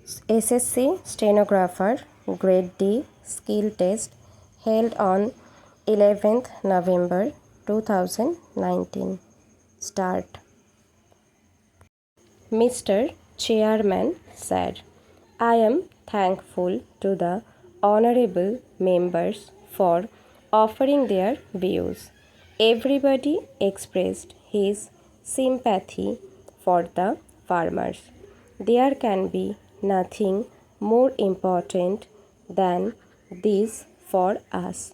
SSC Stenographer Grade D Skill Test held on 11th November 2019. Start. Mr. Chairman Sir, I am thankful to the honorable members for offering their views. Everybody expressed his sympathy for the farmers. There can be nothing more important than this for us.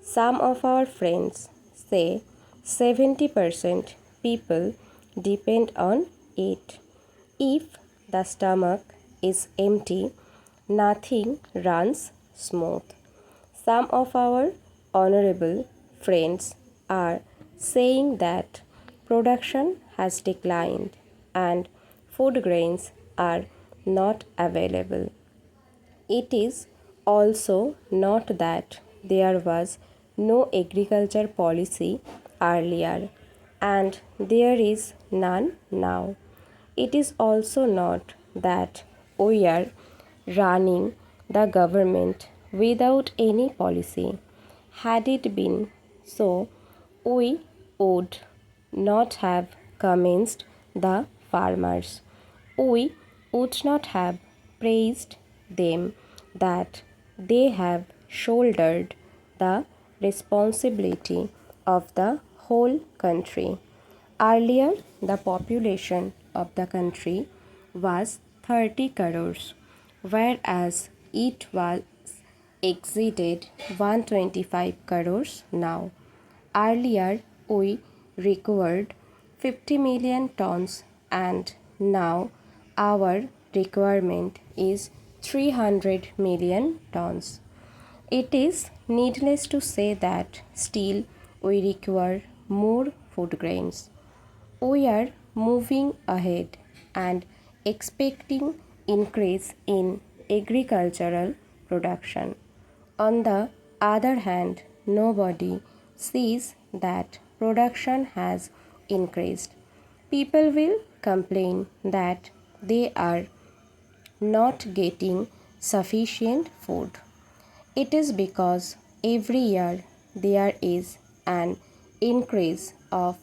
Some of our friends say 70% people depend on it. If the stomach is empty, nothing runs smooth. Some of our honorable friends are saying that production has declined and food grains are not available. It is also not that there was no agriculture policy earlier and there is none now. It is also not that we are running the government without any policy. Had it been so, we would not have commenced the farmers. We would not have praised them that they have shouldered the responsibility of the whole country. Earlier, the population of the country was 30 crores, whereas it was exceeded 125 crores now. Earlier, we required 50 million tons and now our requirement is 300 million tons. It is needless to say that still we require more food grains. We are moving ahead and expecting increase in agricultural production. On the other hand, nobody sees that production has increased. People will complain that they are not getting sufficient food. It is because every year there is an increase of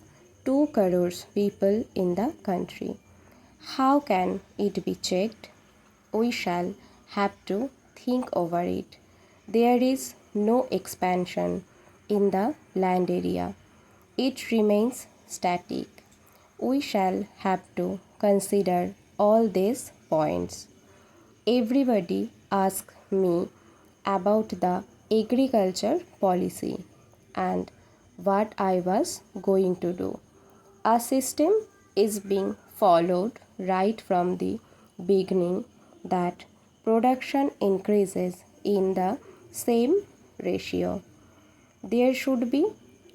2 crores people in the country. How can it be checked? We shall have to think over it. There is no expansion in the land area. It remains static. We shall have to consider all these points. Everybody asks me about the agriculture policy and what I was going to do. A system is being followed right from the beginning that production increases in the same ratio. There should be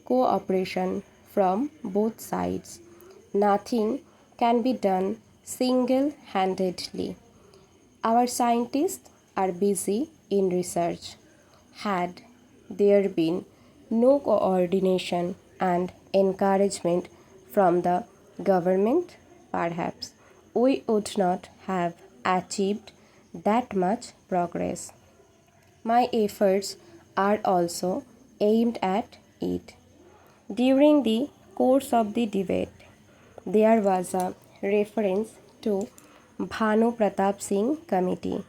cooperation from both sides. Nothing can be done single-handedly. Our scientists are busy in research. Had there been no coordination and encouragement from the government, perhaps we would not have achieved that much progress. My efforts are also aimed at it. During the course of the debate, there was a reference to Bhanu Pratap Singh Committee.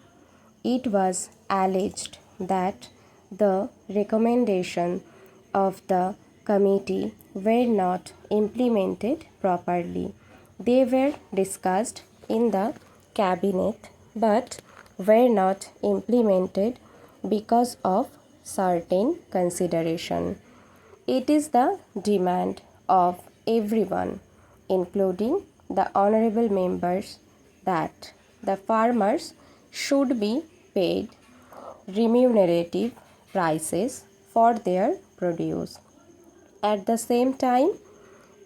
It was alleged that the recommendations of the committee were not implemented properly. They were discussed in the cabinet but were not implemented because of certain consideration. It is the demand of everyone, including the honorable members, that the farmers should be paid remunerative prices for their produce. At the same time,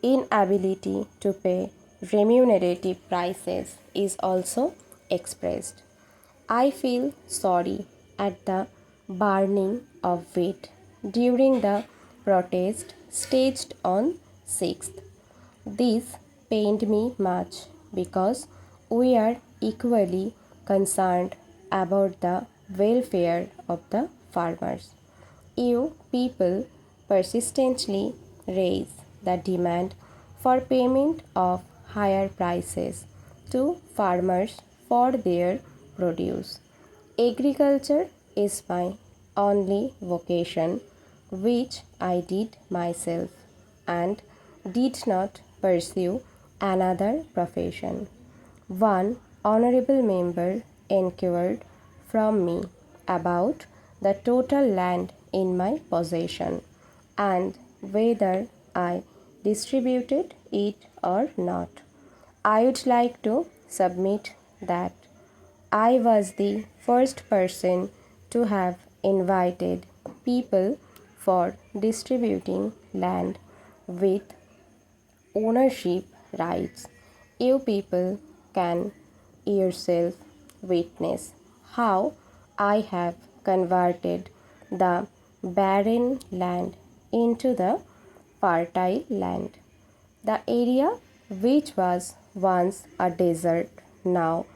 inability to pay remunerative prices is also expressed. I feel sorry at the burning of wheat during the protest staged on 6th. This pained me much because we are equally concerned about the welfare of the farmers. You people persistently raise the demand for payment of higher prices to farmers for their produce. Agriculture is my only vocation, which I did myself, and did not pursue another profession. One honorable member inquired from me about the total land in my possession and whether I distributed it or not. I would like to submit that I was the first person to have invited people for distributing land with ownership rights. You people can yourself witness how I have converted the barren land into the fertile land. The area which was once a desert now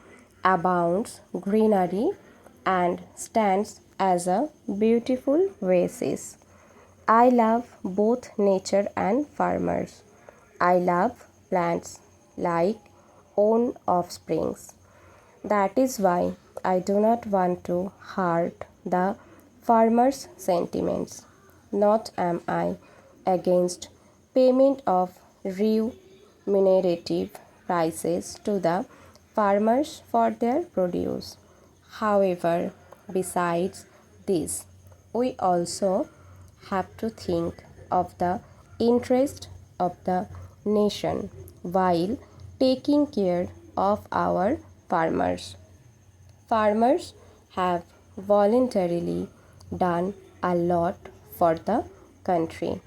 abounds greenery and stands as a beautiful oasis. I love both nature and farmers. I love plants like own offsprings. That is why I do not want to hurt the farmer's sentiments. Not am I against payment of remunerative prices to the farmers for their produce. However, besides this, we also have to think of the interest of the nation while taking care of our farmers. Farmers have voluntarily done a lot for the country.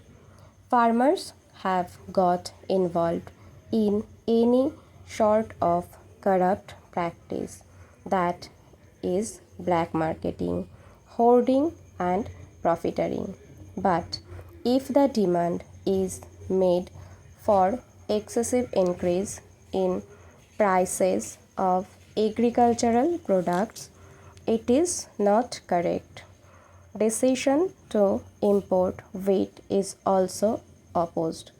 Farmers have got involved in any sort of corrupt practice, that is black marketing, hoarding and profiteering. But if the demand is made for excessive increase in prices of agricultural products, it is not correct. Decision to import wheat is also opposed.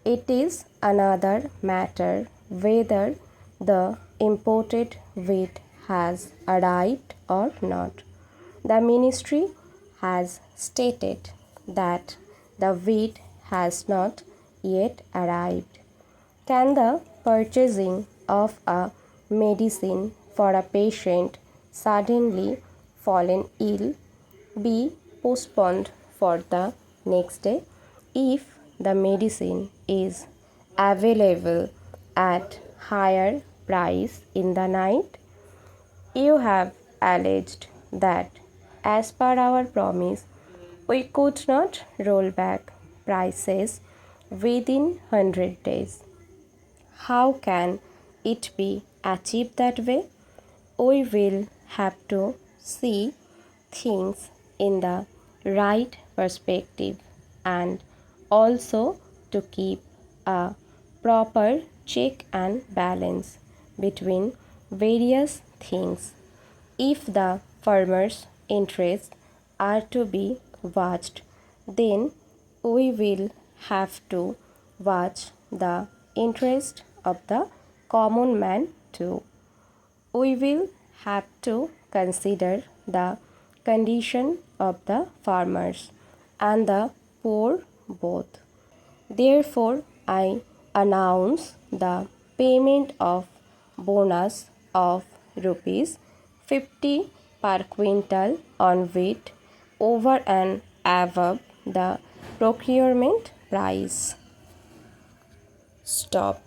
It is another matter whether the imported wheat has arrived or not. The ministry has stated that the wheat has not yet arrived. Can the purchasing of a medicine for a patient suddenly fallen ill be postponed for the next day if the medicine is available at higher price in the night? You have alleged that as per our promise we could not roll back prices within 100 days. How can it be achieved that way? We will have to see things in the right perspective and also to keep a proper check and balance between various things. If the farmers' interests are to be watched, then we will have to watch the interest of the common man too. We will have to consider the condition of the farmers and the poor both. Therefore, I announce the payment of bonus of rupees 50 per quintal on wheat over and above the procurement price. Stop.